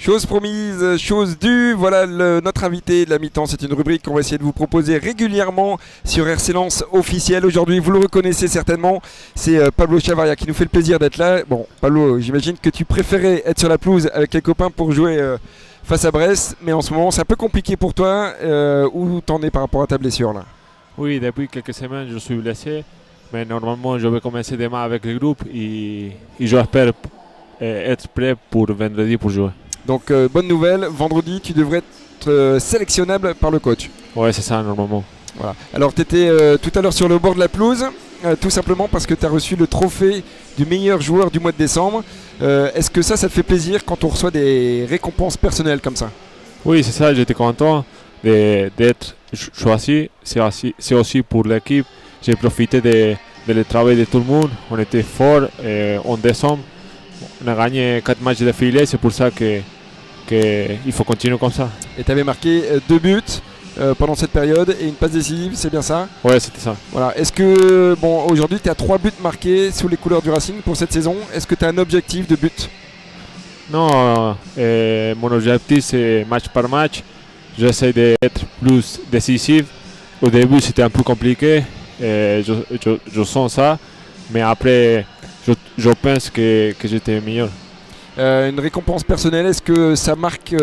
Chose promise, chose due, voilà notre invité de la mi-temps, c'est une rubrique qu'on va essayer de vous proposer régulièrement sur RC Lens officiel. Aujourd'hui, vous le reconnaissez certainement, c'est Pablo Chavaria qui nous fait le plaisir d'être là. Bon, Pablo, j'imagine que tu préférais être sur la pelouse avec les copains pour jouer face à Brest, mais en ce moment c'est un peu compliqué pour toi. Où t'en es par rapport à ta blessure là? Oui, depuis quelques semaines je suis blessé, mais normalement je vais commencer demain avec le groupe et j'espère être prêt pour vendredi pour jouer. Donc bonne nouvelle, vendredi tu devrais être sélectionnable par le coach. Ouais, c'est ça normalement. Voilà. Alors tu étais tout à l'heure sur le bord de la pelouse, tout simplement parce que tu as reçu le trophée du meilleur joueur du mois de décembre. Est-ce que ça te fait plaisir quand on reçoit des récompenses personnelles comme ça? Oui, c'est ça, j'étais content d'être choisi. C'est aussi pour l'équipe. J'ai profité de le travail de tout le monde. On était fort en décembre. On a gagné 4 matchs d'affilée, c'est pour ça qu'il faut continuer comme ça. Et tu avais marqué 2 buts pendant cette période et une passe décisive, c'est bien ça? Ouais, c'était ça. Voilà. Est-ce que, bon, aujourd'hui tu as 3 buts marqués sous les couleurs du Racing pour cette saison. Est-ce que tu as un objectif de but? Non, mon objectif c'est match par match. J'essaie d'être plus décisif. Au début c'était un peu compliqué, je sens ça, mais après je pense que j'étais meilleur. Une récompense personnelle, est-ce que ça marque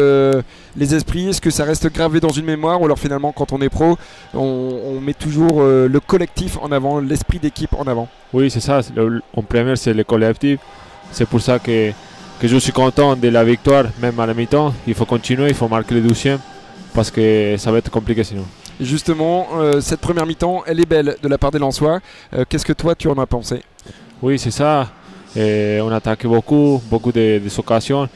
les esprits? Est-ce que ça reste gravé dans une mémoire? Ou alors finalement quand on est pro, on met toujours le collectif en avant, l'esprit d'équipe en avant? Oui, c'est ça, en premier c'est le collectif. C'est pour ça que je suis content de la victoire, même à la mi-temps. Il faut continuer, il faut marquer le 12e, parce que ça va être compliqué sinon. Justement, cette première mi-temps, elle est belle de la part des Lensois. Qu'est-ce que toi tu en as pensé? Oui, c'est ça. On attaque beaucoup des occasions.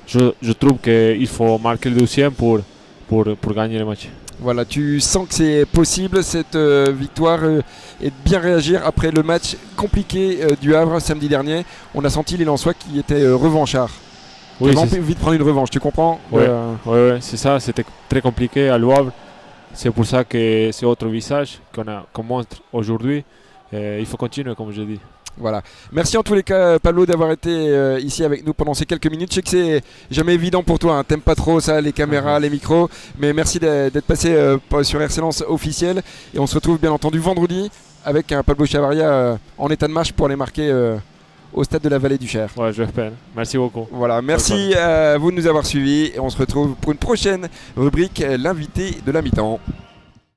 Je trouve qu'il faut marquer le 12e pour gagner le match. Voilà, tu sens que c'est possible cette victoire et de bien réagir après le match compliqué du Havre samedi dernier. On a senti les Lensois qui étaient revanchards. Oui, ils ont envie de prendre une revanche, tu comprends? Ouais, c'est ça, c'était très compliqué à Le Havre. C'est pour ça que c'est autre visage qu'on montre aujourd'hui. Il faut continuer, comme je dis. Voilà. Merci en tous les cas, Pablo, d'avoir été ici avec nous pendant ces quelques minutes. Je sais que c'est jamais évident pour toi, hein. T'aimes pas trop ça, les caméras, les micros, mais merci d'être passé sur RC Lens officiel. Et on se retrouve bien entendu vendredi avec un Pablo Chavaria en état de marche pour aller marquer au stade de la Vallée du Cher. Ouais, j'espère. Merci beaucoup. Voilà, merci à vous de nous avoir suivis et on se retrouve pour une prochaine rubrique, l'invité de la mi-temps.